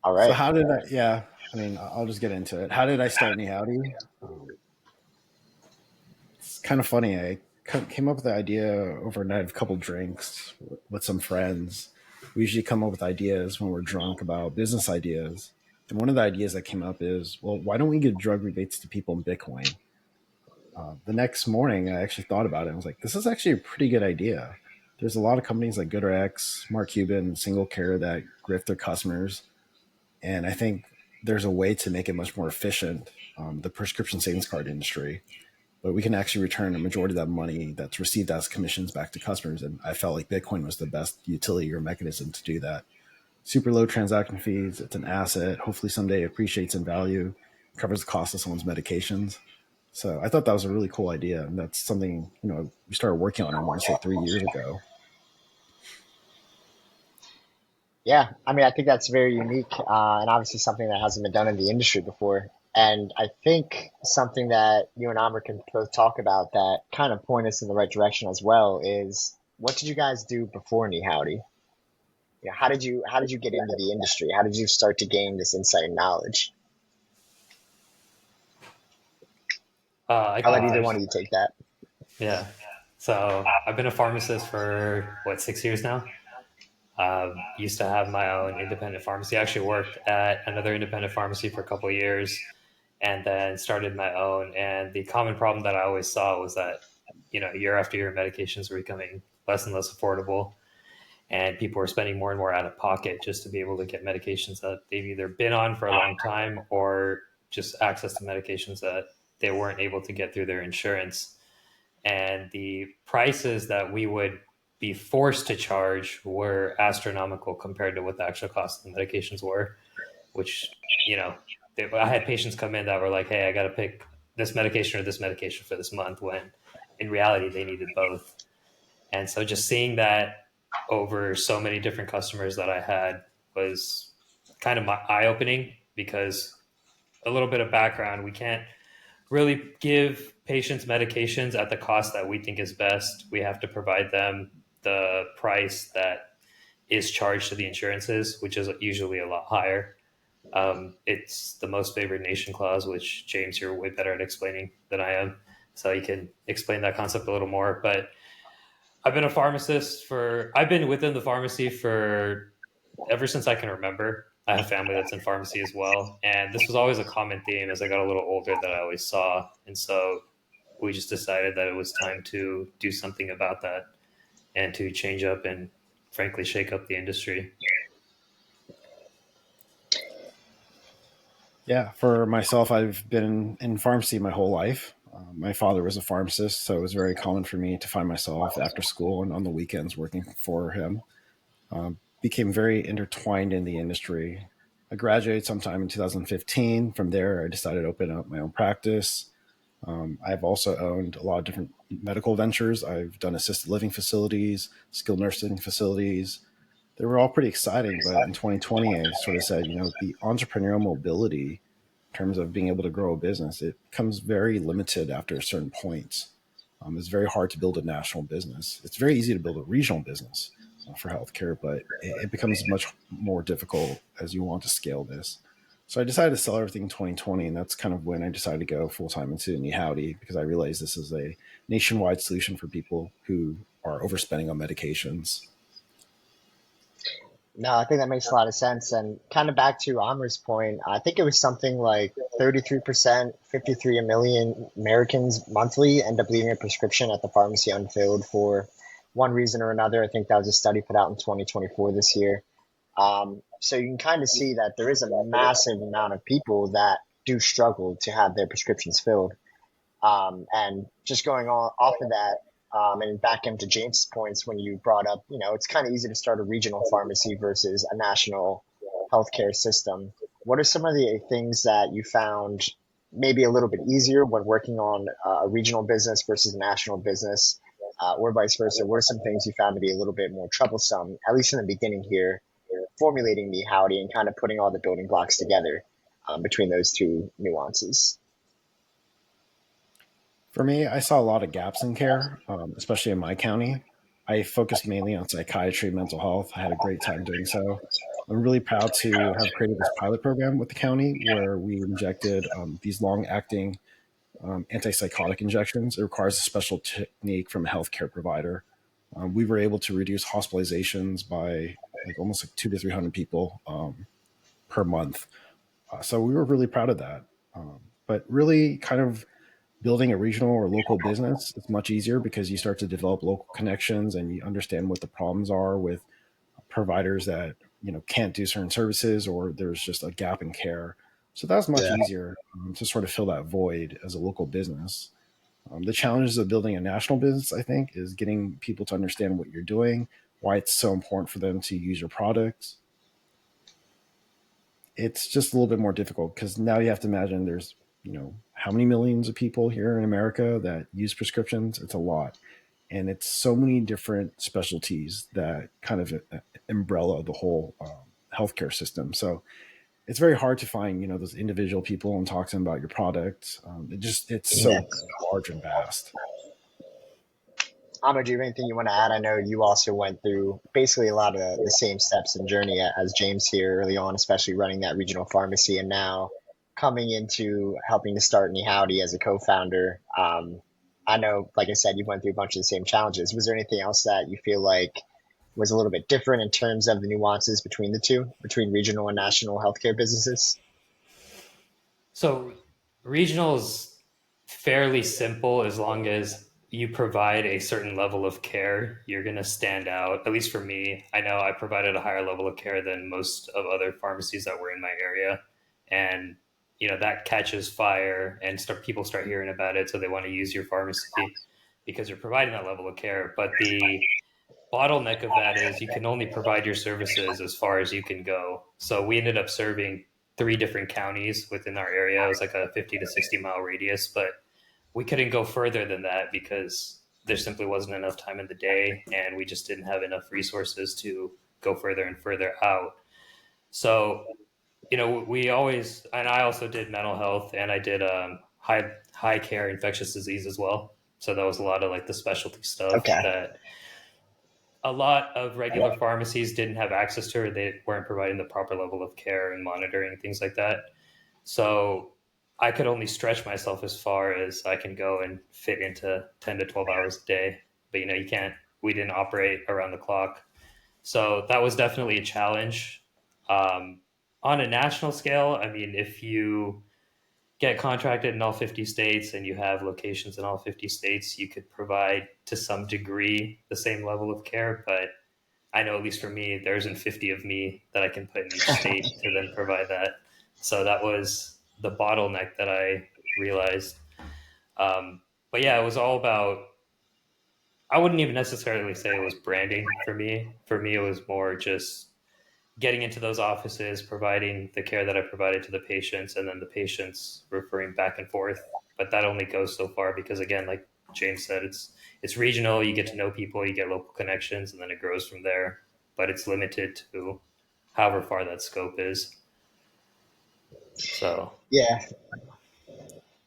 All So right. how did I? Yeah, I mean, I'll just get into it. How did I start NiHowdy? It's kind of funny. I came up with the idea overnight of a couple drinks with some friends. We usually come up with ideas when we're drunk about business ideas. And one of the ideas that came up is, well, why don't we give drug rebates to people in Bitcoin? The next morning, I actually thought about it. I was like, this is actually a pretty good idea. There's a lot of companies like GoodRx, Mark Cuban, Single Care that grift their customers. And I think there's a way to make it much more efficient, the prescription savings card industry. But we can actually return a majority of that money that's received as commissions back to customers. And I felt like Bitcoin was the best utility or mechanism to do that. Super low transaction fees. It's an asset. Hopefully someday it appreciates in value, covers the cost of someone's medications. So I thought that was a really cool idea. And that's something, we started working on, I want to say 3 years ago. Yeah, I mean, I think that's very unique, and obviously something that hasn't been done in the industry before. And I think something that you and Amr can both talk about that kind of point us in the right direction as well is what did you guys do before NiHowdy? Yeah, how did you get into the industry? How did you start to gain this insight and knowledge? I I'll let can either touch. one of you take that. Yeah. So I've been a pharmacist for what, 6 years now. Used to have my own independent pharmacy. I actually worked at another independent pharmacy for a couple of years, and then started my own. And the common problem that I always saw was that, year after year, medications were becoming less and less affordable, and people were spending more and more out of pocket just to be able to get medications that they've either been on for a long time or just access to medications that they weren't able to get through their insurance. And the prices that we would be forced to charge were astronomical compared to what the actual cost of the medications were, which, I had patients come in that were like, hey, I got to pick this medication or this medication for this month, when in reality they needed both. And so just seeing that over so many different customers that I had was kind of eye opening, because a little bit of background, we can't really give patients medications at the cost that we think is best. We have to provide them the price that is charged to the insurances, which is usually a lot higher. It's the most favored nation clause, which James, you're way better at explaining than I am. So you can explain that concept a little more. But I've been within the pharmacy for ever since I can remember. I have family that's in pharmacy as well. And this was always a common theme as I got a little older that I always saw. And so we just decided that it was time to do something about that and to change up and frankly shake up the industry. Yeah, for myself, I've been in pharmacy my whole life. My father was a pharmacist, so it was very common for me to find myself after school and on the weekends working for him. Became very intertwined in the industry. I graduated sometime in 2015. From there, I decided to open up my own practice. I've also owned a lot of different medical ventures. I've done assisted living facilities, skilled nursing facilities. They were all pretty exciting, but in 2020, I sort of said, the entrepreneurial mobility in terms of being able to grow a business, it becomes very limited after a certain point. It's very hard to build a national business. It's very easy to build a regional business for healthcare, but it becomes much more difficult as you want to scale this. So I decided to sell everything in 2020, and that's kind of when I decided to go full time into NiHowdy, because I realized this is a nationwide solution for people who are overspending on medications. No, I think that makes a lot of sense. And kind of back to Amr's point, I think it was something like 33%, 53 million Americans monthly end up leaving a prescription at the pharmacy unfilled for one reason or another. I think that was a study put out in 2024 this year. So you can kind of see that there is a massive amount of people that do struggle to have their prescriptions filled. And just going on off of that, and back into James' points when you brought up, it's kind of easy to start a regional pharmacy versus a national healthcare system. What are some of the things that you found maybe a little bit easier when working on a regional business versus a national business, or vice versa? What are some things you found to be a little bit more troublesome, at least in the beginning here, formulating the howdy and kind of putting all the building blocks together between those two nuances? For me, I saw a lot of gaps in care, especially in my county. I focused mainly on psychiatry, mental health. I had a great time doing so. I'm really proud to have created this pilot program with the county where we injected these long acting antipsychotic injections. It requires a special technique from a healthcare provider. We were able to reduce hospitalizations by like almost like 200 to 300 people per month. So we were really proud of that. But really, kind of building a regional or local business is much easier because you start to develop local connections and you understand what the problems are with providers that can't do certain services or there's just a gap in care. So that's much Yeah. easier to sort of fill that void as a local business. The challenges of building a national business, I think, is getting people to understand what you're doing, why it's so important for them to use your products. It's just a little bit more difficult because now you have to imagine there's, how many millions of people here in America that use prescriptions? It's a lot. And it's so many different specialties that kind of umbrella the whole healthcare system. So it's very hard to find, those individual people and talk to them about your product. It's Yeah. so large and vast. Amr, do you have anything you want to add? I know you also went through basically a lot of the same steps and journey as James here early on, especially running that regional pharmacy and now coming into helping to start NiHowdy as a co-founder. I know, like I said, you went through a bunch of the same challenges. Was there anything else that you feel like was a little bit different in terms of the nuances between the two, between regional and national healthcare businesses? So regional is fairly simple as long as you provide a certain level of care. You're going to stand out. At least for me, I know I provided a higher level of care than most of other pharmacies that were in my area, and that catches fire and people start hearing about it, so they want to use your pharmacy because you're providing that level of care. But the bottleneck of that is you can only provide your services as far as you can go. So we ended up serving three different counties within our area. It was like a 50 to 60-mile radius, but we couldn't go further than that because there simply wasn't enough time in the day and we just didn't have enough resources to go further and further out. So, we always, and I also did mental health and I did high care infectious disease as well. So that was a lot of like the specialty stuff Okay. that a lot of regular pharmacies didn't have access to, or they weren't providing the proper level of care and monitoring, things like that. So I could only stretch myself as far as I can go and fit into 10 to 12 hours a day. But you can't, we didn't operate around the clock. So that was definitely a challenge. Um, on a national scale, I mean, if you get contracted in all 50 states and you have locations in all 50 states, you could provide to some degree the same level of care. But I know, at least for me, there isn't 50 of me that I can put in each state to then provide that. So that was the bottleneck that I realized. But yeah, it was all about, I wouldn't even necessarily say it was branding for me. For me, it was more just getting into those offices, providing the care that I provided to the patients, and then the patients referring back and forth. But that only goes so far because, again, like James said, it's regional. You get to know people, you get local connections, and then it grows from there. But it's limited to however far that scope is. So Yeah.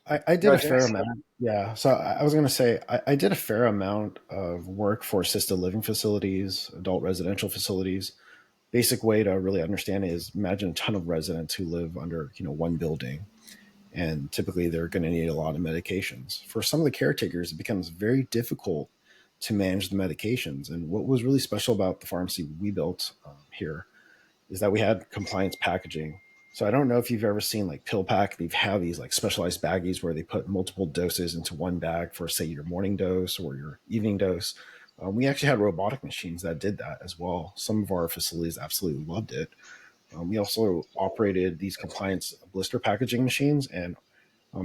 I did No, a fair James? amount. Yeah. So I was going to say, I did a fair amount of work for assisted living facilities, adult residential facilities. Basic way to really understand it is imagine a ton of residents who live under, one building. And typically they're going to need a lot of medications. For some of the caretakers, it becomes very difficult to manage the medications. And what was really special about the pharmacy we built here is that we had compliance packaging. So I don't know if you've ever seen like pill pack. They've have these like specialized baggies where they put multiple doses into one bag for say your morning dose or your evening dose. We actually had robotic machines that did that as well. Some of our facilities absolutely loved it. We also operated these compliance blister packaging machines, and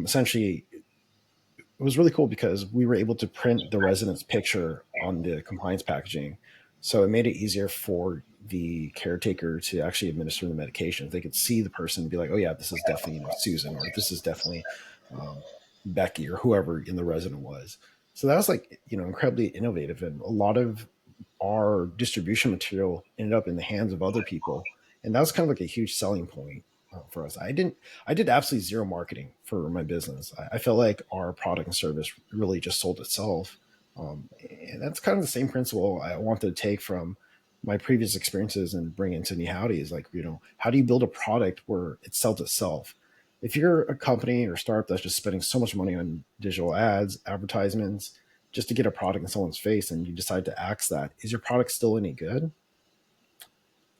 essentially it was really cool because we were able to print the resident's picture on the compliance packaging. So it made it easier for the caretaker to actually administer the medications. They could see the person and be like, oh yeah, this is definitely, Susan, or this is definitely Becky or whoever in the resident was. So that was like, incredibly innovative. And a lot of our distribution material ended up in the hands of other people. And that was kind of like a huge selling point for us. I did absolutely zero marketing for my business. I felt like our product and service really just sold itself. And that's kind of the same principle I wanted to take from my previous experiences and bring into NiHowdy is like, how do you build a product where it sells itself? If you're a company or startup that's just spending so much money on digital ads, advertisements, just to get a product in someone's face, and you decide to axe that, is your product still any good?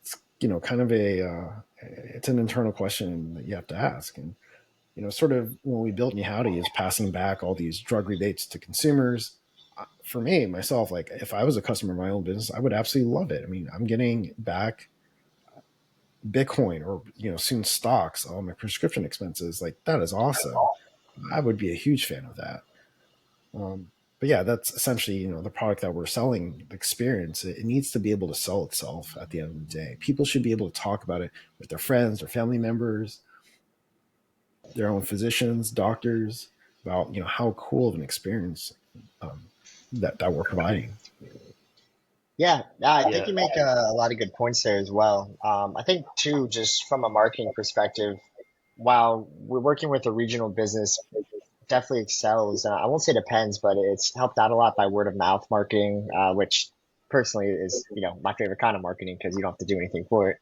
It's, kind of it's an internal question that you have to ask. And, sort of when we built NiHowdy is passing back all these drug rebates to consumers. For me, myself, like if I was a customer of my own business, I would absolutely love it. I mean, I'm getting back Bitcoin or, soon stocks, all my prescription expenses. Like that is awesome. I would be a huge fan of that. But yeah, that's essentially, the product that we're selling, the experience. It needs to be able to sell itself at the end of the day. People should be able to talk about it with their friends, their family members, their own physicians, doctors, about, how cool of an experience um, that we're providing. Yeah, I think Yeah. you make a lot of good points there as well. I think too, just from a marketing perspective, while we're working with a regional business, definitely excels. I won't say depends, but it's helped out a lot by word of mouth marketing, which personally is, my favorite kind of marketing because you don't have to do anything for it.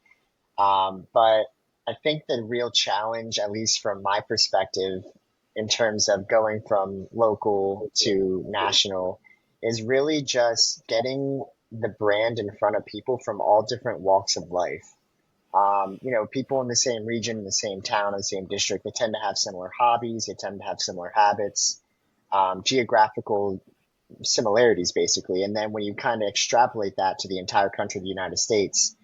But I think the real challenge, at least from my perspective, in terms of going from local to national, is really just getting the brand in front of people from all different walks of life. People in the same region, in the same town, in the same district, they tend to have similar hobbies, they tend to have similar habits, geographical similarities, basically. And then when you kind of extrapolate that to the entire country of the United States,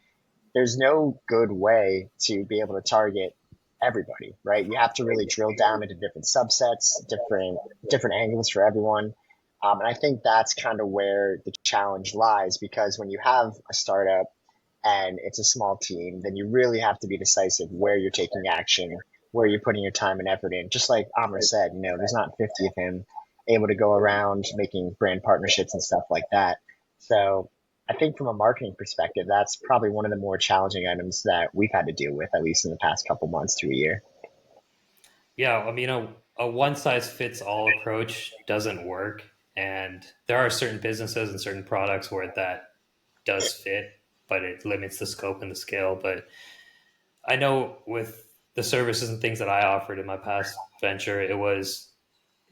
there's no good way to be able to target everybody, right? You have to really drill down into different subsets, different angles for everyone. And I think that's kind of where the challenge lies because when you have a startup and it's a small team, then you really have to be decisive where you're taking action, where you're putting your time and effort in. Just like Amr said, there's not 50 of him able to go around making brand partnerships and stuff like that. So I think from a marketing perspective, that's probably one of the more challenging items that we've had to deal with, at least in the past couple months to a year. Yeah, I mean, a one size fits all approach doesn't work. And there are certain businesses and certain products where that does fit, but it limits the scope and the scale. But I know with the services and things that I offered in my past venture, it was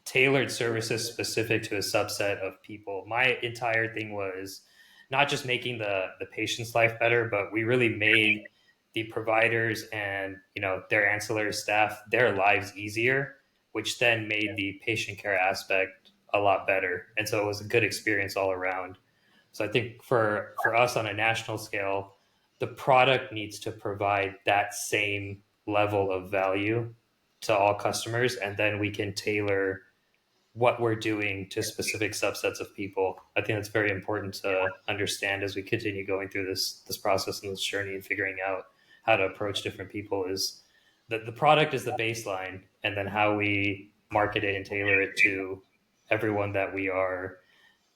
tailored services specific to a subset of people. My entire thing was not just making the patient's life better, but we really made the providers and their ancillary staff their lives easier, which then made the patient care aspect a lot better. And so it was a good experience all around. So I think for us on a national scale, the product needs to provide that same level of value to all customers, and then we can tailor what we're doing to specific subsets of people. I think that's very important to understand as we continue going through this process and this journey and figuring out how to approach different people. Is that the product is the baseline, and then how we market it and tailor it to everyone that we are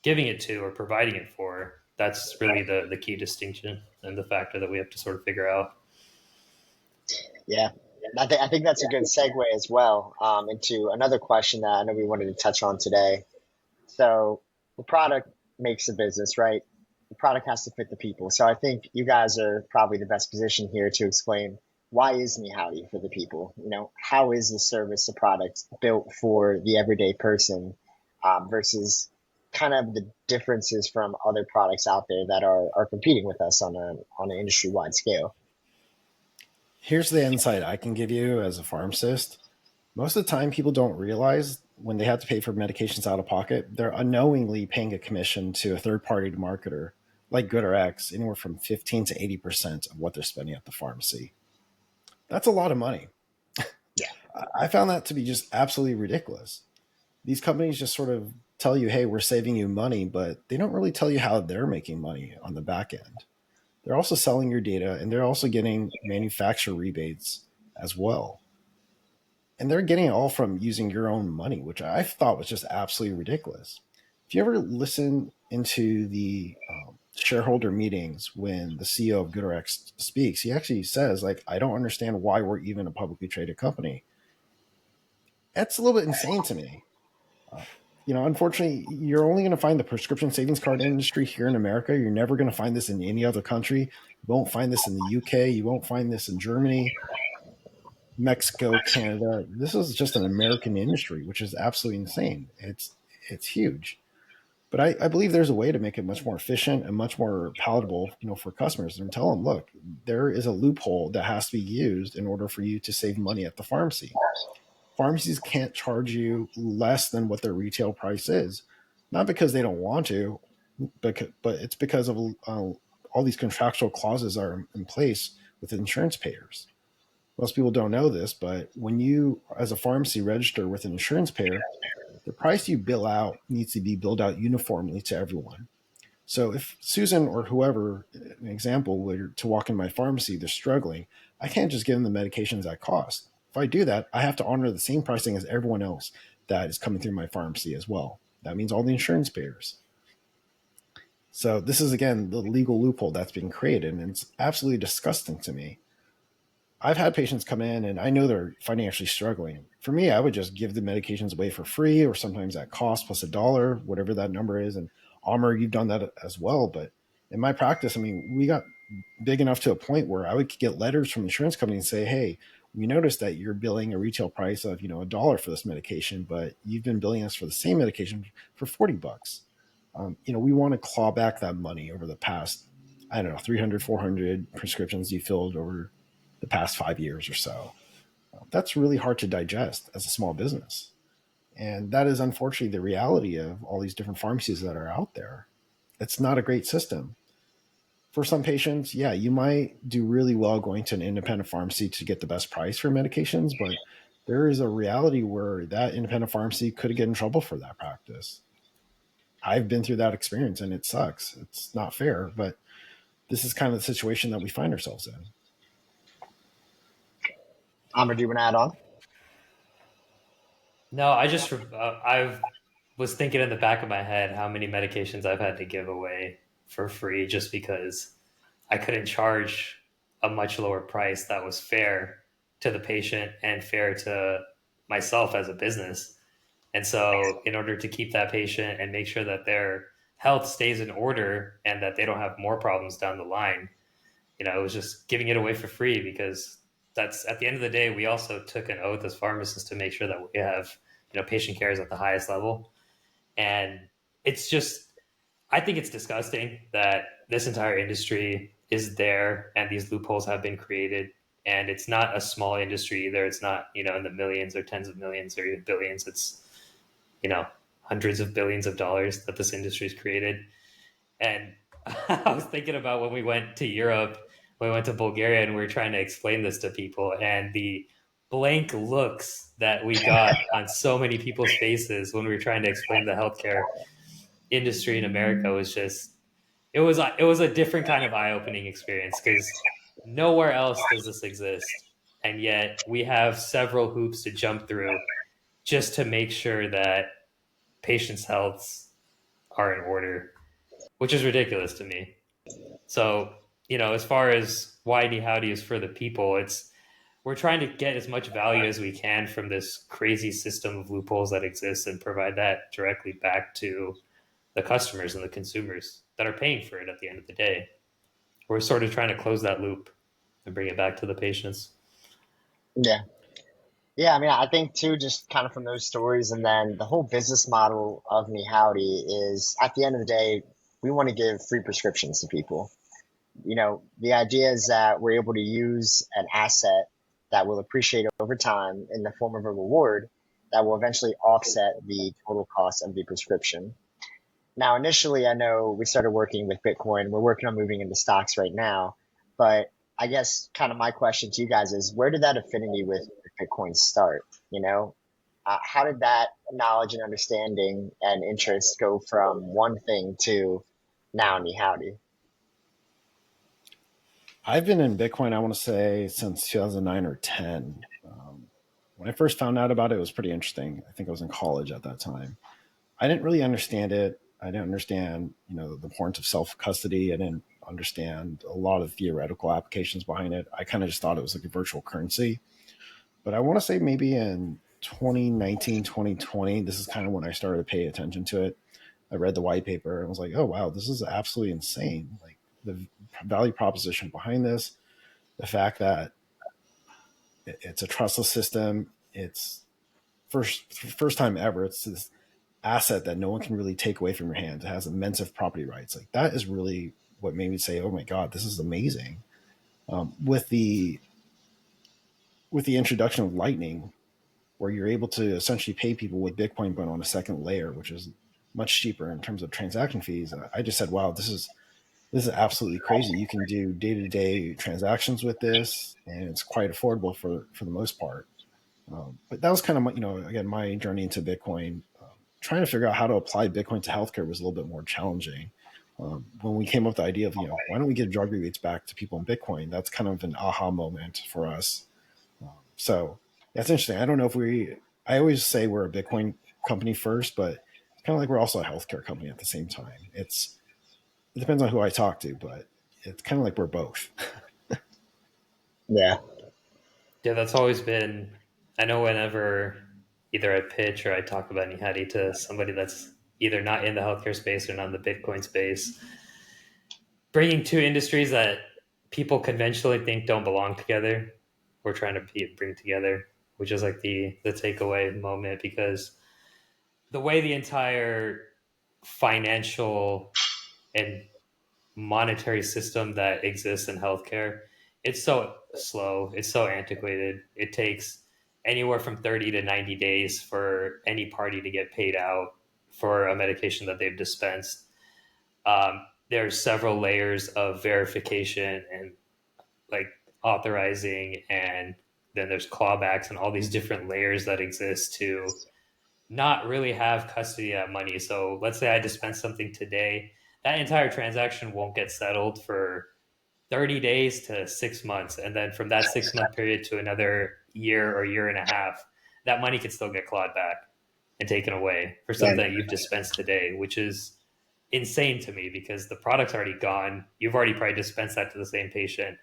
giving it to or providing it for. That's really the key distinction and the factor that we have to sort of figure out. Yeah. I think that's a good segue as well into another question that I know we wanted to touch on today. So the product makes a business, right? The product has to fit the people. So I think you guys are probably the best position here to explain why is Meowdy for the people? How is the service, the product built for the everyday person versus kind of the differences from other products out there that are competing with us on an industry wide scale. Here's the insight I can give you as a pharmacist. Most of the time, people don't realize when they have to pay for medications out of pocket, they're unknowingly paying a commission to a third party marketer like GoodRx, anywhere from 15 to 80% of what they're spending at the pharmacy. That's a lot of money. Yeah. I found that to be just absolutely ridiculous. These companies just sort of tell you, hey, we're saving you money, but they don't really tell you how they're making money on the back end. They're also selling your data and they're also getting manufacturer rebates as well. And they're getting it all from using your own money, which I thought was just absolutely ridiculous. If you ever listen into the shareholder meetings when the CEO of GoodRx speaks, he actually says, like, I don't understand why we're even a publicly traded company. That's a little bit insane to me. Unfortunately, you're only going to find the prescription savings card industry here in America. You're never going to find this in any other country. You won't find this in the UK. You won't find this in Germany, Mexico, Canada. This is just an American industry, which is absolutely insane. It's huge. But I believe there's a way to make it much more efficient and much more palatable, for customers, and tell them, look, there is a loophole that has to be used in order for you to save money at the pharmacy. Pharmacies can't charge you less than what their retail price is, not because they don't want to, but it's because of all these contractual clauses are in place with insurance payers. Most people don't know this, but when you, as a pharmacy, register with an insurance payer, the price you bill out needs to be billed out uniformly to everyone. So if Susan or whoever, an example, were to walk in my pharmacy, they're struggling, I can't just give them the medications at cost. If I do that, I have to honor the same pricing as everyone else that is coming through my pharmacy as well. That means all the insurance payers. So this is, again, the legal loophole that's being created, and it's absolutely disgusting to me. I've had patients come in and I know they're financially struggling. For me, I would just give the medications away for free or sometimes at cost plus $1, whatever that number is. And Amr, you've done that as well. But in my practice, I mean, we got big enough to a point where I would get letters from insurance companies and say, hey, we noticed that you're billing a retail price of, $1 for this medication, but you've been billing us for the same medication for $40. We want to claw back that money over the past, I don't know, 300, 400 prescriptions you filled over the past 5 years or so. That's really hard to digest as a small business. And that is unfortunately the reality of all these different pharmacies that are out there. It's not a great system. For some patients, yeah, you might do really well going to an independent pharmacy to get the best price for medications, but there is a reality where that independent pharmacy could get in trouble for that practice. I've been through that experience and it sucks. It's not fair, but this is kind of the situation that we find ourselves in. Amr, do you want to add on? No, I was thinking in the back of my head how many medications I've had to give away for free just because I couldn't charge a much lower price that was fair to the patient and fair to myself as a business. And so, in order to keep that patient and make sure that their health stays in order and that they don't have more problems down the line, it was just giving it away for free because that's at the end of the day, we also took an oath as pharmacists to make sure that we have, patient care is at the highest level. And it's just, I think it's disgusting that this entire industry is there and these loopholes have been created. And it's not a small industry either. It's not, in the millions or tens of millions or even billions. It's, hundreds of billions of dollars that this industry's created. And I was thinking about when we went to Europe, when we went to Bulgaria, and we were trying to explain this to people, and the blank looks that we got on so many people's faces when we were trying to explain the healthcare industry in America was just it was a different kind of eye-opening experience because nowhere else does this exist, and yet we have several hoops to jump through just to make sure that patients' healths are in order, which is ridiculous to me. So, as far as why NiHowdy is for the people, we're trying to get as much value as we can from this crazy system of loopholes that exists and provide that directly back to the customers and the consumers that are paying for it at the end of the day. We're sort of trying to close that loop and bring it back to the patients. Yeah. Yeah, I mean, I think too, just kind of from those stories, and then the whole business model of Me Howdy is at the end of the day, we want to give free prescriptions to people. The idea is that we're able to use an asset that will appreciate over time in the form of a reward that will eventually offset the total cost of the prescription. Now, initially, I know we started working with Bitcoin. We're working on moving into stocks right now. But I guess kind of my question to you guys is where did that affinity with Bitcoin start? How did that knowledge and understanding and interest go from one thing to now NiHowdy? I've been in Bitcoin, I want to say, since 2009 or 10. When I first found out about it, it was pretty interesting. I think I was in college at that time. I didn't really understand it. I didn't understand, the importance of self-custody. I didn't understand a lot of theoretical applications behind it. I kind of just thought it was like a virtual currency. But I want to say maybe in 2019, 2020. This is kind of when I started to pay attention to it. I read the white paper and was like, oh, wow, this is absolutely insane. Like the value proposition behind this, the fact that it's a trustless system. It's first time ever. It's this asset that no one can really take away from your hands. It has immense property rights. Like that is really what made me say, "Oh my god, this is amazing." With the introduction of Lightning, where you're able to essentially pay people with Bitcoin, but on a second layer, which is much cheaper in terms of transaction fees. I just said, "Wow, this is absolutely crazy. You can do day to day transactions with this, and it's quite affordable for the most part." But that was kind of my, again, my journey into Bitcoin. Trying to figure out how to apply Bitcoin to healthcare was a little bit more challenging. When we came up with the idea of, why don't we give drug rebates back to people in Bitcoin? That's kind of an aha moment for us. So that's interesting. I don't know if I always say we're a Bitcoin company first, but it's kind of like we're also a healthcare company at the same time. It depends on who I talk to, but it's kind of like we're both. Yeah. Yeah, that's always been. I know whenever either I pitch or I talk about NiHowdy to somebody that's either not in the healthcare space or not in the Bitcoin space, bringing two industries that people conventionally think don't belong together, we're trying to bring together, which is like the takeaway moment because the way the entire financial and monetary system that exists in healthcare, it's so slow, it's so antiquated. It takes anywhere from 30 to 90 days for any party to get paid out for a medication that they've dispensed. There's several layers of verification and like authorizing, and then there's clawbacks and all these different layers that exist to not really have custody of that money. So let's say I dispense something today, that entire transaction won't get settled for 30 days to 6 months. And then from that 6 month period to another year or year and a half, that money can still get clawed back and taken away for Yeah. something that you've dispensed today, which is insane to me because the product's already gone. You've already probably dispensed that to the same patient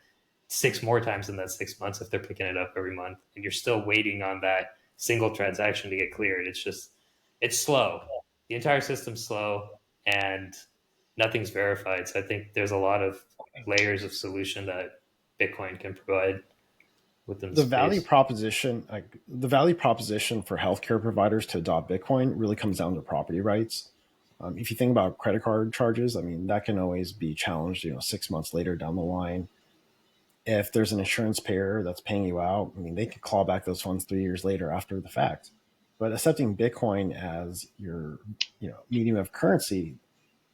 six more times in that 6 months if they're picking it up every month, and you're still waiting on that single transaction to get cleared. It's slow. The entire system's slow, and nothing's verified. So I think there's a lot of layers of solution that Bitcoin can provide within the space. The value proposition for healthcare providers to adopt Bitcoin really comes down to property rights. If you think about credit card charges, I mean, that can always be challenged, 6 months later down the line. If there's an insurance payer that's paying you out, I mean, they could claw back those funds 3 years later after the fact. But accepting Bitcoin as your, medium of currency,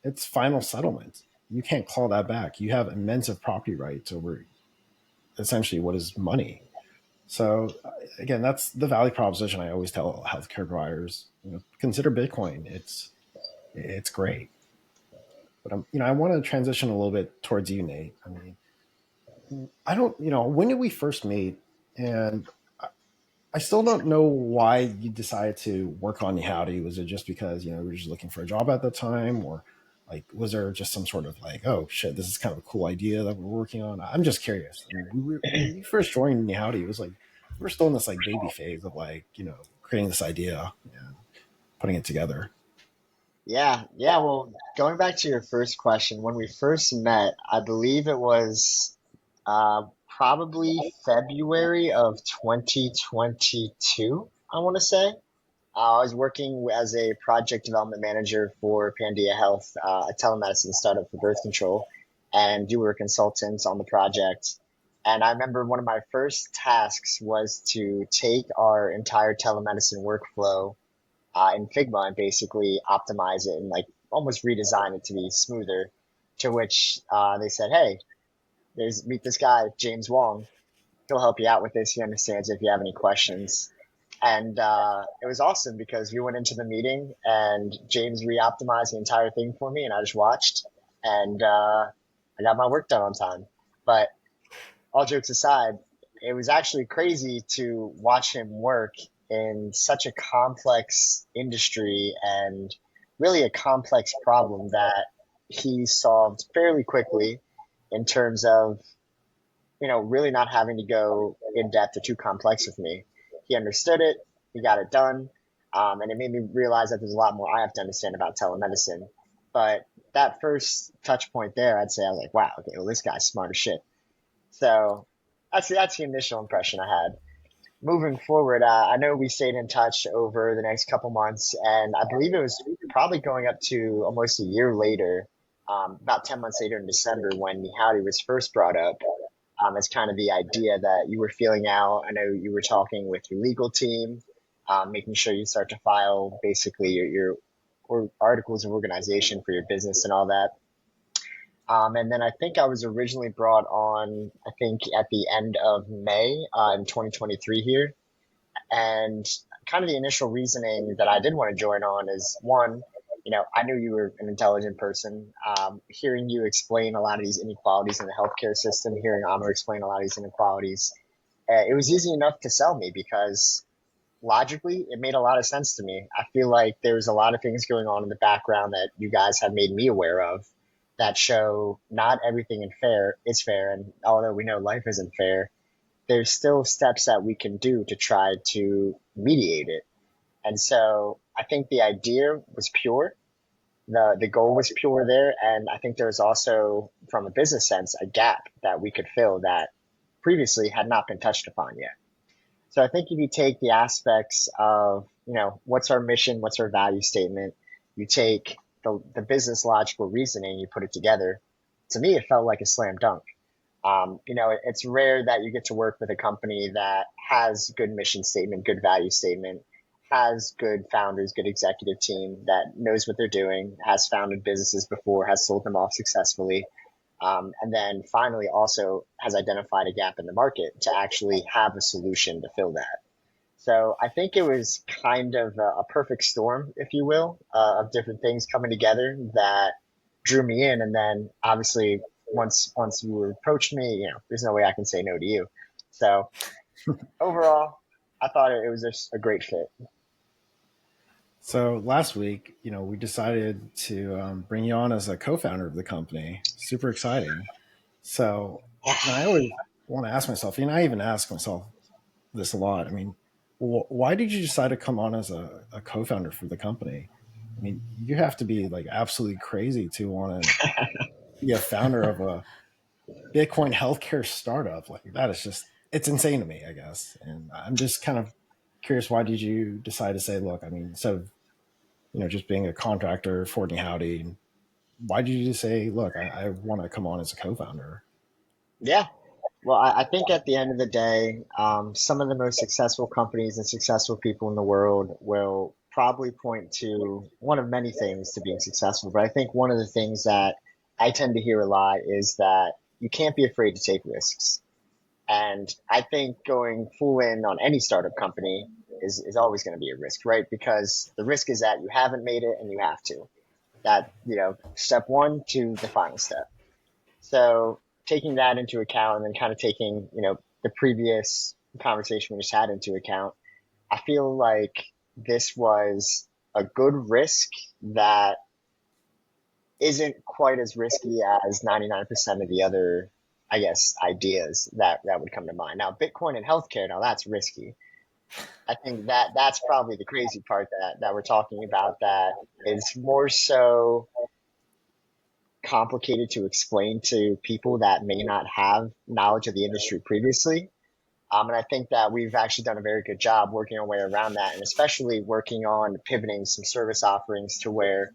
it's final settlement. You can't claw that back. You have immense property rights over essentially what is money. So again, that's the value proposition I always tell healthcare providers. Consider Bitcoin. It's great. But I want to transition a little bit towards you, Nate. I mean, I don't, when did we first meet? And I still don't know why you decided to work on Howdy. Was it just because, you were just looking for a job at the time, or like, was there just some sort of like, oh shit, this is kind of a cool idea that we're working on? I'm just curious. I mean, when we first joined Howdy, it was like, we were still in this like baby phase of like, creating this idea and putting it together. Yeah, yeah. Well, going back to your first question, when we first met, I believe it was probably February of 2022, I want to say. I was working as a project development manager for Pandia Health, a telemedicine startup for birth control, and you were a consultant on the project. And I remember one of my first tasks was to take our entire telemedicine workflow in Figma and basically optimize it and like almost redesign it to be smoother. To which they said, "Hey, there's meet this guy, James Wong. He'll help you out with this. He understands if you have any questions." And it was awesome because we went into the meeting and James re-optimized the entire thing for me, and I just watched, and I got my work done on time. But all jokes aside, it was actually crazy to watch him work in such a complex industry and really a complex problem that he solved fairly quickly in terms of, really not having to go in depth or too complex with me. He understood it. we got it done. And it made me realize that there's a lot more I have to understand about telemedicine. But that first touch point there, I'd say I was like, wow, okay, well, this guy's smart as shit. So that's the initial impression I had. Moving forward, I know we stayed in touch over the next couple months, and I believe it was probably going up to almost a year later, about 10 months later in December when NiHowdy was first brought up, as kind of the idea that you were feeling out. I know you were talking with your legal team, making sure you start to file basically your or articles of organization for your business and all that. And then I think I was originally brought on, I think at the end of May in 2023 here. And kind of the initial reasoning that I did want to join on is one, I knew you were an intelligent person. Hearing you explain a lot of these inequalities in the healthcare system, hearing Amr explain a lot of these inequalities, it was easy enough to sell me because logically it made a lot of sense to me. I feel like there's a lot of things going on in the background that you guys have made me aware of that show not everything in fair is fair. And although we know life isn't fair, there's still steps that we can do to try to mediate it. And so I think the idea was pure. The goal was pure there. And I think there was also, from a business sense, a gap that we could fill that previously had not been touched upon yet. So I think if you take the aspects of, what's our mission, what's our value statement, you take the business logical reasoning, you put it together, to me, it felt like a slam dunk. It's rare that you get to work with a company that has good mission statement, good value statement, has good founders, good executive team that knows what they're doing, has founded businesses before, has sold them off successfully, and then finally also has identified a gap in the market to actually have a solution to fill that. So I think it was kind of a perfect storm, if you will, of different things coming together that drew me in. And then obviously once you approached me, there's no way I can say no to you. So overall, I thought it was just a great fit. So last week, we decided to bring you on as a co-founder of the company. Super exciting. So, Yeah. I always want to ask myself, I even ask myself this a lot. I mean, why did you decide to come on as a co-founder for the company? I mean, you have to be like absolutely crazy to want to be a founder of a Bitcoin healthcare startup. Like that is just, it's insane to me, I guess. And I'm just kind of curious, why did you decide to say, look, I mean, instead of, just being a contractor for Howdy, why did you just say, look, I want to come on as a co-founder? Yeah. Well, I think at the end of the day, some of the most successful companies and successful people in the world will probably point to one of many things to being successful. But I think one of the things that I tend to hear a lot is that you can't be afraid to take risks. And I think going full in on any startup company is always going to be a risk, right? Because the risk is that you haven't made it and you have to. That, step one to the final step. So taking that into account and then kind of taking, the previous conversation we just had into account, I feel like this was a good risk that isn't quite as risky as 99% of the other, I guess, ideas that would come to mind. Now, Bitcoin and healthcare, now that's risky. I think that's probably the crazy part that we're talking about that is more so complicated to explain to people that may not have knowledge of the industry previously. And I think that we've actually done a very good job working our way around that, and especially working on pivoting some service offerings to where,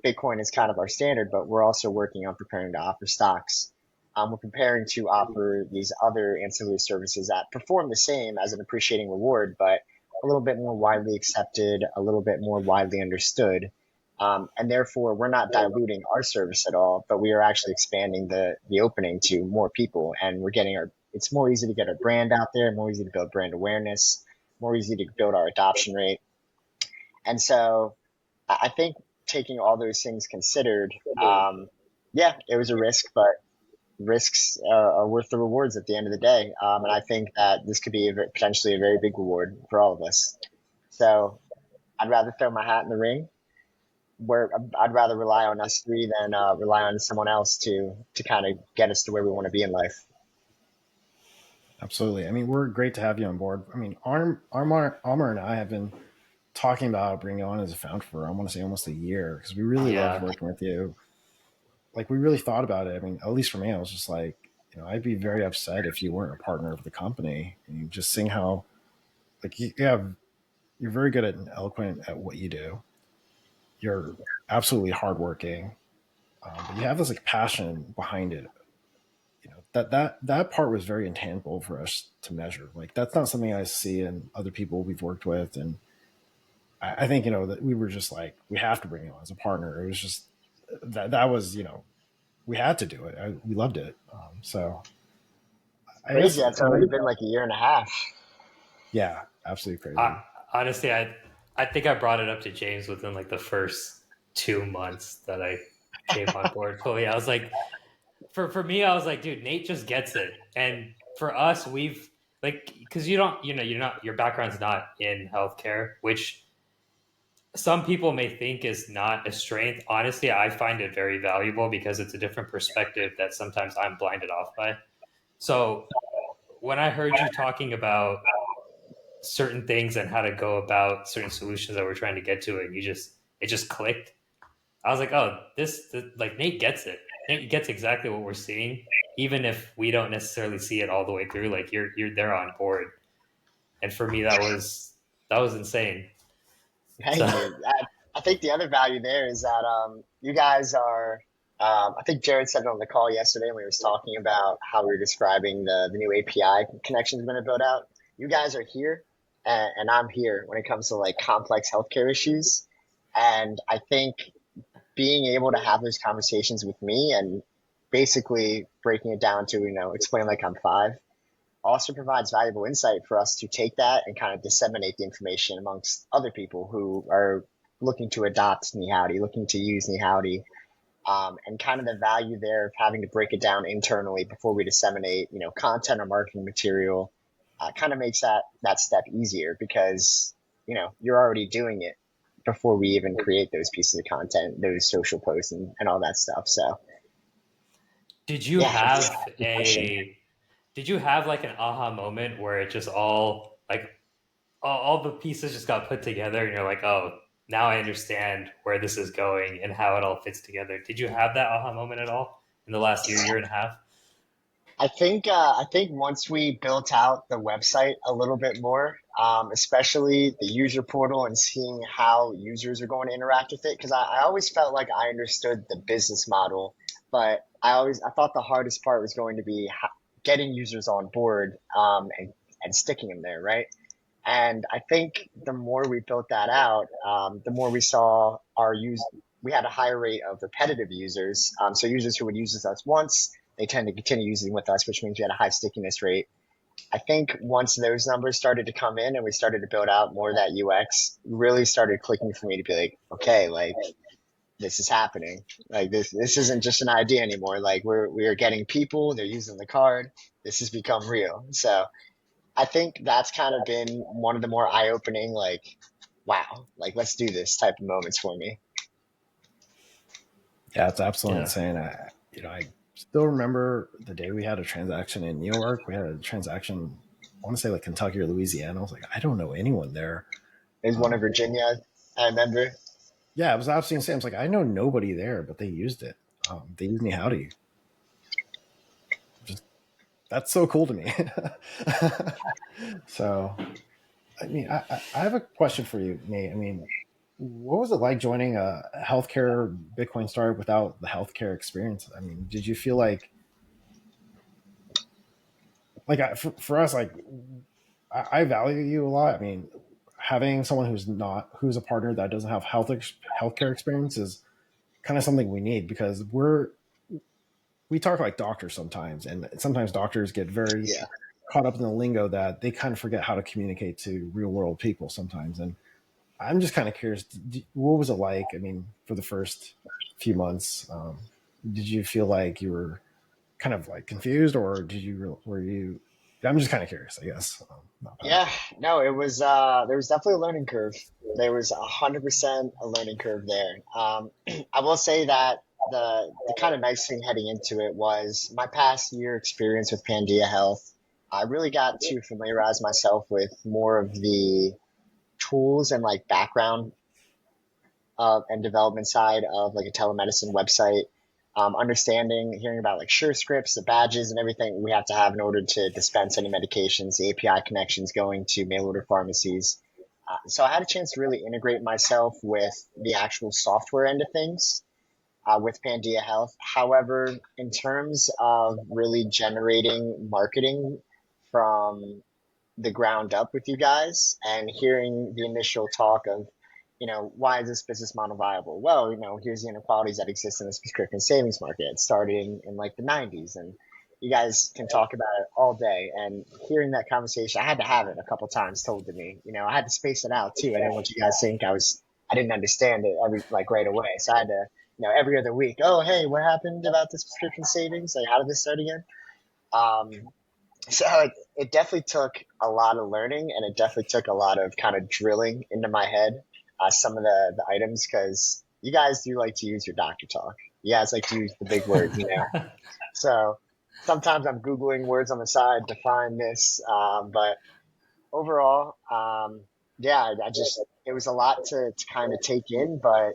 Bitcoin is kind of our standard, but we're also working on preparing to offer stocks. We're preparing to offer these other ancillary services that perform the same as an appreciating reward, but a little bit more widely accepted, a little bit more widely understood. And therefore, we're not diluting our service at all, but we are actually expanding the opening to more people, and we're getting it's more easy to get our brand out there, more easy to build brand awareness, more easy to build our adoption rate. And so I think taking all those things considered, yeah, it was a risk, but risks are worth the rewards at the end of the day. And I think that this could be potentially a very big reward for all of us. So I'd rather throw my hat in the ring where I'd rather rely on us three than rely on someone else to kind of get us to where we want to be in life. Absolutely. I mean, we're great to have you on board. I mean, Armor and I have been talking about bringing you on as a founder for, I want to say, almost a year because we really loved Yeah. working with you. Like, we really thought about it. I mean, at least for me, I was just like, I'd be very upset if you weren't a partner of the company. And just seeing how, like, you're very good and eloquent at what you do. You're absolutely hardworking, but you have this like passion behind it. That part was very intangible for us to measure. Like, that's not something I see in other people we've worked with, and I think that we were just like, we have to bring you on as a partner. It was just that was we had to do it. We loved it. So I guess Crazy. That's already been like a year and a half. yeah, absolutely I, crazy. honestly, I think I brought it up to James within like the first 2 months that I came on board fully. I was like, for me, I was like, dude, Nate just gets it. And for us, we've like, because you don't, you're not, your background's not in healthcare, which some people may think is not a strength. Honestly, I find it very valuable because it's a different perspective that sometimes I'm blinded off by. So when I heard you talking about certain things and how to go about certain solutions that we're trying to get to, and it just clicked. I was like, oh, this like Nate gets it. Nate gets exactly what we're seeing, even if we don't necessarily see it all the way through. Like you're there on board, and for me that was insane. So Thank you. I think the other value there is that you guys are. I think Jared said it on the call yesterday when we was talking about how we were describing the new API connections we're going to build out. You guys are here, and I'm here when it comes to like complex healthcare issues. And I think being able to have those conversations with me and basically breaking it down to explain like I'm five also provides valuable insight for us to take that and kind of disseminate the information amongst other people who are looking to adopt NiHowdy, looking to use NiHowdy, and kind of the value there of having to break it down internally before we disseminate, content or marketing material, kind of makes that step easier because you're already doing it before we even create those pieces of content, those social posts and all that stuff. So did you yeah, it's have a good question. like an aha moment where it just all like all the pieces just got put together and you're like, oh, now I understand where this is going and how it all fits together. Did you have that aha moment at all in the last year and a half? I think once we built out the website a little bit more, especially the user portal and seeing how users are going to interact with it, because I always felt like I understood the business model, but I thought the hardest part was going to be getting users on board and sticking them there, right? And I think the more we built that out, the more we saw we had a higher rate of repetitive users. So users who would use us once, they tend to continue using with us, which means we had a high stickiness rate. I think once those numbers started to come in and we started to build out more of that UX, really started clicking for me to be like, okay, like this is happening. Like this isn't just an idea anymore. Like we are getting people, they're using the card. This has become real. So I think that's kind of been one of the more eye-opening, like, wow, like let's do this type of moments for me. Yeah, it's absolutely Yeah. insane. I still remember the day we had a transaction in New York. We had a transaction, I want to say like Kentucky or Louisiana. I was like, I don't know anyone there. There's one in Um, Virginia, I remember. yeah, it was absolutely insane. I was like, I know nobody there, but they used it. They used me howdy. Just that's so cool to me. So, I mean, I have a question for you, Nate. I mean, what was it like joining a healthcare Bitcoin startup without the healthcare experience? I mean, did you feel like for us, like I value you a lot. I mean, having someone who's a partner that doesn't have healthcare experience is kind of something we need because we talk like doctors sometimes, and sometimes doctors get very Yeah. caught up in the lingo that they kind of forget how to communicate to real world people sometimes. And I'm just kind of curious, what was it like? I mean, for the first few months, did you feel like you were kind of like confused, or were you? I'm just kind of curious, I guess. Not bad. Yeah, no, it was there was definitely a learning curve. There was 100% a learning curve there. I will say that the kind of nice thing heading into it was my past year experience with Pandia Health. I really got to familiarize myself with more of the tools and like background and development side of like a telemedicine website. Understanding, hearing about like sure scripts, the badges, and everything we have to have in order to dispense any medications, the API connections going to mail order pharmacies. So I had a chance to really integrate myself with the actual software end of things with Pandia Health. However, in terms of really generating marketing from the ground up with you guys and hearing the initial talk of, why is this business model viable? Well, here's the inequalities that exist in this prescription savings market. It started in like the 90s, and you guys can talk about it all day. And hearing that conversation, I had to have it a couple times told to me. I had to space it out too. I didn't want you guys to think I didn't understand it every like right away. So I had to, every other week. Oh, hey, what happened about this prescription savings? Like, how did this start again? Um, so it definitely took a lot of learning, and it definitely took a lot of kind of drilling into my head some of the items, because you guys do like to use your doctor talk. You guys like to use the big words. So sometimes I'm Googling words on the side to find this. But overall, yeah, I just, it was a lot to kind of take in, but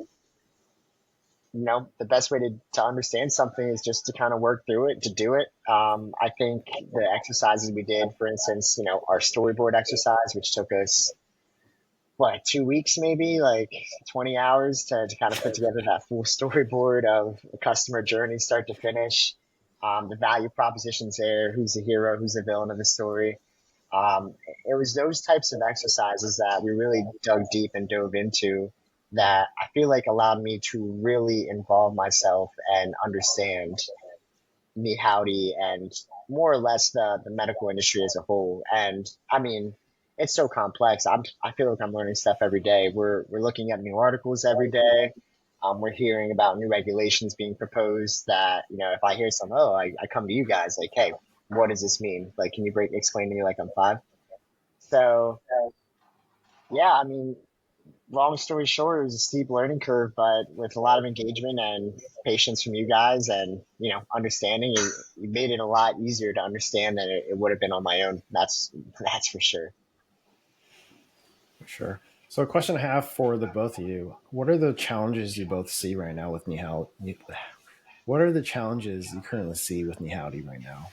the best way to understand something is just to kind of work through it, to do it. I think the exercises we did, for instance, our storyboard exercise, which took us, what, 2 weeks, maybe like 20 hours to kind of put together that full storyboard of a customer journey, start to finish. The value propositions there, who's the hero, who's the villain of the story. Um, it was those types of exercises that we really dug deep and dove into that I feel like allowed me to really involve myself and understand Meowdy and more or less the medical industry as a whole. And I mean, it's so complex. I feel like I'm learning stuff every day. We're looking at new articles every day. We're hearing about new regulations being proposed that, if I hear some, oh, I come to you guys like, hey, what does this mean? Like, can you explain to me like I'm five? So yeah, I mean, long story short, it was a steep learning curve, but with a lot of engagement and patience from you guys and, understanding, you made it a lot easier to understand than it would have been on my own. That's for sure. For sure. So, a question I have for the both of you: what are the challenges you both see right now with Nihal? What are the challenges you currently see with NiHowdy right now?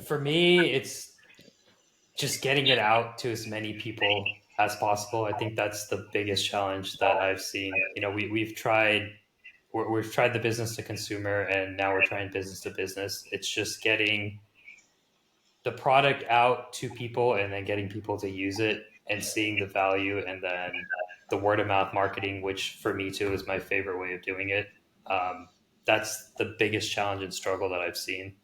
For me, it's just getting it out to as many people as possible. I think that's the biggest challenge that I've seen. We've tried the business to consumer, and now we're trying business to business. It's just getting the product out to people and then getting people to use it and seeing the value, and then the word of mouth marketing, which for me too is my favorite way of doing it. Um, that's the biggest challenge and struggle that I've seen,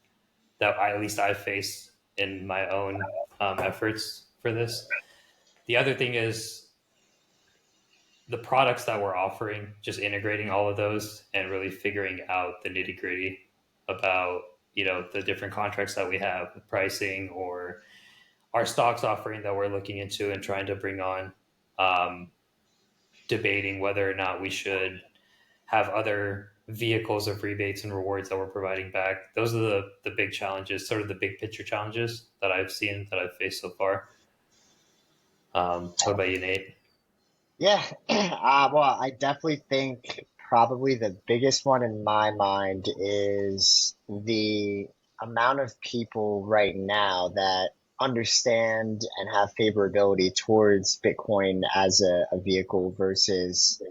that at least I've faced in my own efforts for this. The other thing is the products that we're offering, just integrating all of those and really figuring out the nitty gritty about the different contracts that we have, the pricing, or our stocks offering that we're looking into and trying to bring on, um, debating whether or not we should have other vehicles of rebates and rewards that we're providing back. Those are the big challenges, sort of the big picture challenges that I've seen, that I've faced so far. What about you, Nate? Yeah, well, I definitely think probably the biggest one in my mind is the amount of people right now that understand and have favorability towards Bitcoin as a vehicle versus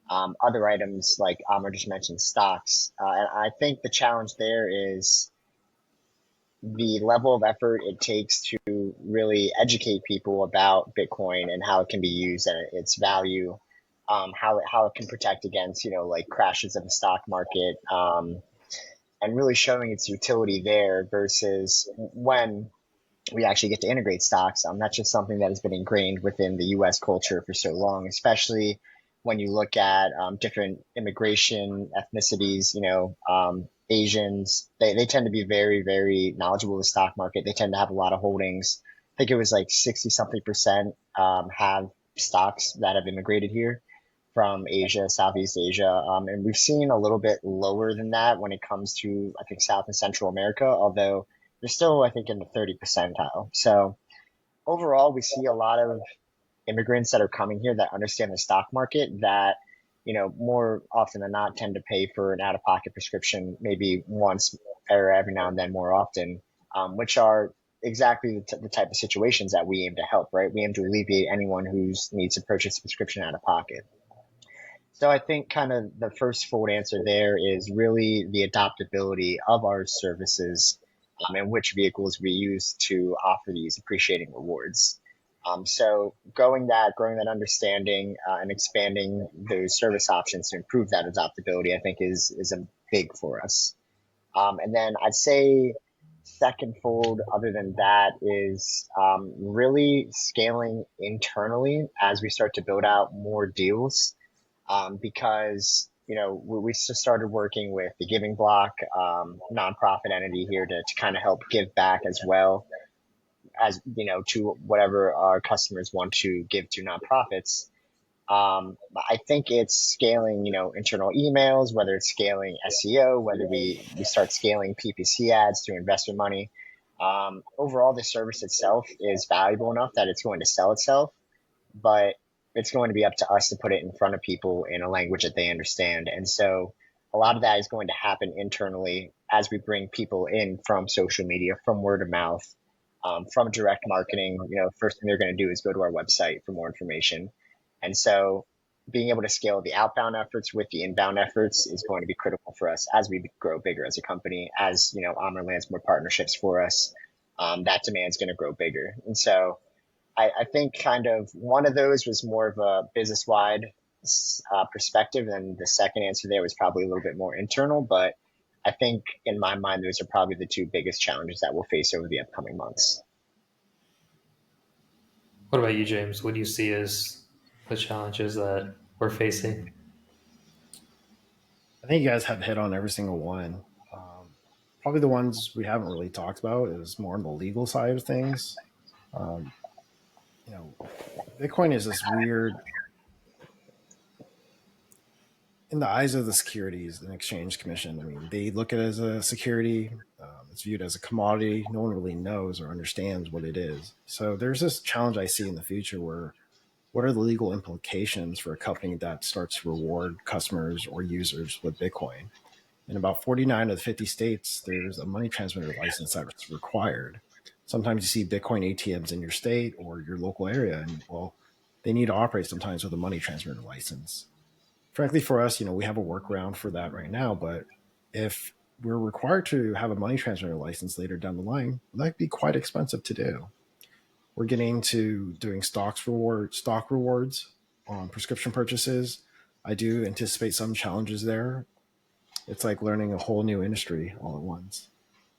other items like Amr just mentioned, stocks. And I think the challenge there is the level of effort it takes to really educate people about Bitcoin and how it can be used and its value, how it can protect against, like crashes of the stock market, and really showing its utility there versus when we actually get to integrate stocks. That's just something that has been ingrained within the U.S. culture for so long, especially when you look at different immigration ethnicities. Asians, they tend to be very, very knowledgeable of the stock market. They tend to have a lot of holdings. I think it was like 60 something percent have stocks that have immigrated here from Asia, Southeast Asia. And we've seen a little bit lower than that when it comes to, I think, South and Central America, although they're still, I think, in the 30 percentile. So overall, we see a lot of immigrants that are coming here that understand the stock market that, more often than not tend to pay for an out-of-pocket prescription maybe once or every now and then more often, which are exactly the type of situations that we aim to help, right? We aim to alleviate anyone who needs to purchase a prescription out of pocket. So I think kind of the first fold answer there is really the adaptability of our services, and which vehicles we use to offer these appreciating rewards. So growing that understanding, and expanding those service options to improve that adaptability, I think is a big for us. And then I'd say second fold, other than that, is really scaling internally as we start to build out more deals, because we just started working with the Giving Block, nonprofit entity here to kind of help give back as well as to whatever our customers want to give to nonprofits. I think it's scaling, internal emails, whether it's scaling SEO, whether we start scaling PPC ads through investor money. Overall, the service itself is valuable enough that it's going to sell itself, but it's going to be up to us to put it in front of people in a language that they understand. And so a lot of that is going to happen internally as we bring people in from social media, from word of mouth, from direct marketing. First thing they're going to do is go to our website for more information. And so being able to scale the outbound efforts with the inbound efforts is going to be critical for us as we grow bigger as a company. As Amr lands more partnerships for us, that demand is going to grow bigger. And so I think kind of one of those was more of a business wide perspective, and the second answer there was probably a little bit more internal. But I think in my mind, those are probably the two biggest challenges that we'll face over the upcoming months. What about you, James? What do you see as the challenges that we're facing? I think you guys have hit on every single one. Probably the ones we haven't really talked about is more on the legal side of things. Um, you know, Bitcoin is this weird in the eyes of the Securities and Exchange Commission. I mean, they look at it as a security. It's viewed as a commodity. No one really knows or understands what it is. So there's this challenge I see in the future where what are the legal implications for a company that starts to reward customers or users with Bitcoin? In about 49 of the 50 states, there's a money transmitter license that's required. Sometimes you see Bitcoin ATMs in your state or your local area, and well, they need to operate sometimes with a money transmitter license. Frankly, for us, we have a workaround for that right now, but if we're required to have a money transmitter license later down the line, that'd be quite expensive to do. We're getting to doing stock rewards on prescription purchases. I do anticipate some challenges there. It's like learning a whole new industry all at once.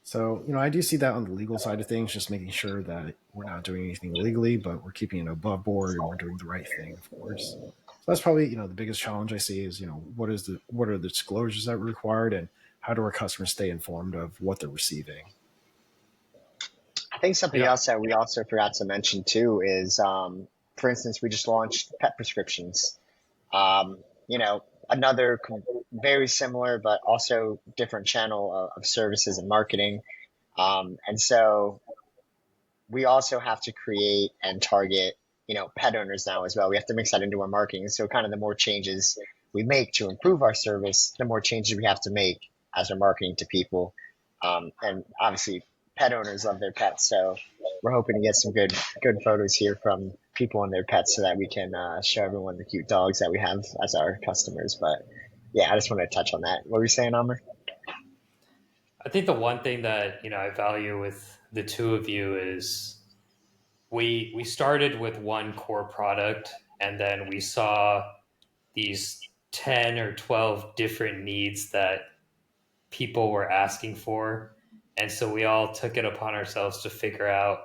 So, I do see that on the legal side of things, just making sure that we're not doing anything illegally, but we're keeping it above board and we're doing the right thing, of course. So that's probably, the biggest challenge I see is, what are the disclosures that are required and how do our customers stay informed of what they're receiving? I think something Yeah. else that we also forgot to mention too is, for instance, we just launched pet prescriptions. Um, another very similar but also different channel of services and marketing. And so we also have to create and target, pet owners now as well. We have to mix that into our marketing. So kind of the more changes we make to improve our service, the more changes we have to make as we're marketing to people. And obviously pet owners love their pets. So we're hoping to get some good photos here from people and their pets so that we can show everyone the cute dogs that we have as our customers. But yeah, I just wanted to touch on that. What were you saying, Amr? I think the one thing that I value with the two of you is we started with one core product, and then we saw these 10 or 12 different needs that people were asking for. And so we all took it upon ourselves to figure out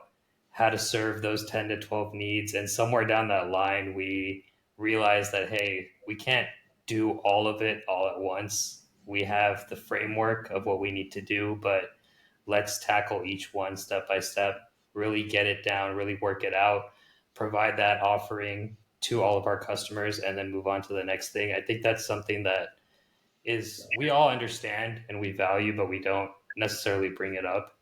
how to serve those 10 to 12 needs. And somewhere down that line, we realized that, hey, we can't do all of it all at once. We have the framework of what we need to do, but let's tackle each one step by step, really get it down, really work it out, provide that offering to all of our customers and then move on to the next thing. I think that's something that is we all understand and we value, but we don't necessarily bring it up.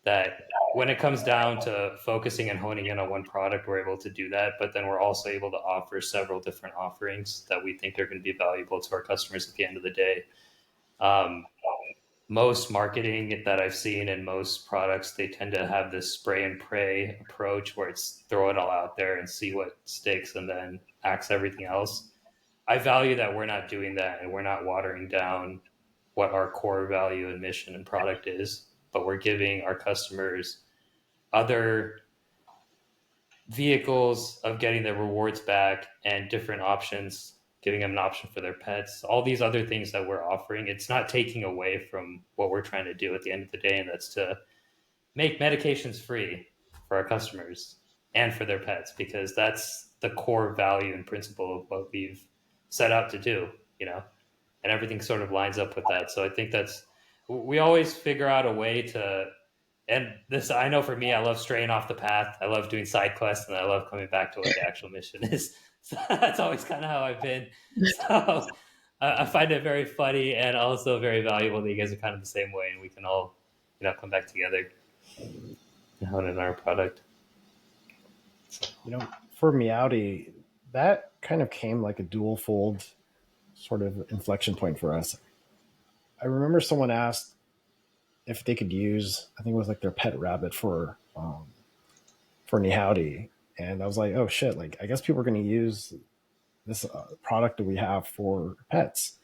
That when it comes down to focusing and honing in on one product, we're able to do that. But then we're also able to offer several different offerings that we think are going to be valuable to our customers at the end of the day. Um, Most marketing that I've seen and most products, they tend to have this spray and pray approach where it's throw it all out there and see what sticks and then axe everything else. I value that we're not doing that and we're not watering down what our core value and mission and product is, but we're giving our customers other vehicles of getting their rewards back and different options, giving them an option for their pets, all these other things that we're offering. It's not taking away from what we're trying to do at the end of the day, and that's to make medications free for our customers and for their pets, because that's the core value and principle of what we've set out to do, you know, and everything sort of lines up with that. So I think that's, we always figure out a way to, and this, I know for me, I love straying off the path. I love doing side quests and I love coming back to what the actual mission is. So that's always kind of how I've been. So I find it very funny and also very valuable that you guys are kind of the same way and we can all, you know, come back together and hone in our product. For Meowdy, that kind of came like a dual fold sort of inflection point for us. I remember someone asked if they could use, I think it was like their pet rabbit for NiHowdy, and I was like, oh shit, like I guess people are going to use this product that we have for pets.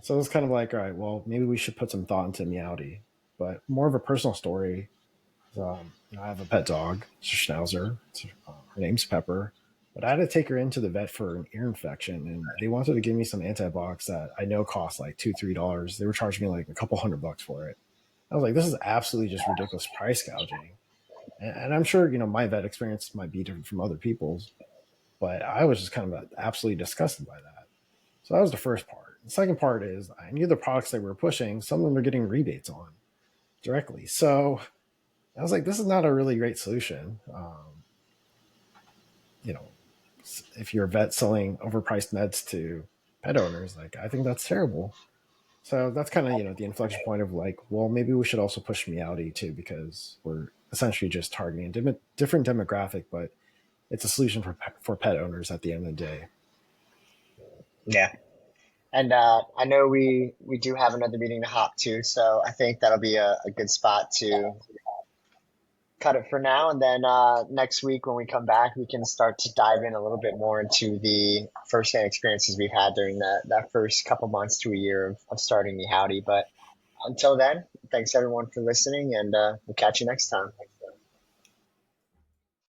So it was kind of like, all right, well, maybe we should put some thought into Meowdy. But more of a personal story. I have a pet dog, it's a Schnauzer. Her name's Pepper. But I had to take her into the vet for an ear infection, and they wanted to give me some antibiotics that I know cost like $2-3. They were charging me like a couple $100 for it. I was like, this is absolutely just ridiculous price gouging. And I'm sure my vet experience might be different from other people's, but I was just kind of absolutely disgusted by that. So that was the first part. The second part is I knew the products they were pushing, some of them are getting rebates on directly. So I was like, this is not a really great solution. You know, if you're a vet selling overpriced meds to pet owners, like I think that's terrible. So that's kind of the inflection point of like, well, maybe we should also push Meowdy too, because we're essentially just targeting a different demographic, but it's a solution for pet owners at the end of the day. Yeah. And I know we do have another meeting to hop to, so I think that'll be a good spot to cut it for now. And then next week when we come back, we can start to dive in a little bit more into the firsthand experiences we've had during that first couple months to a year of starting NiHowdy. But until then, thanks everyone for listening, and we'll catch you next time.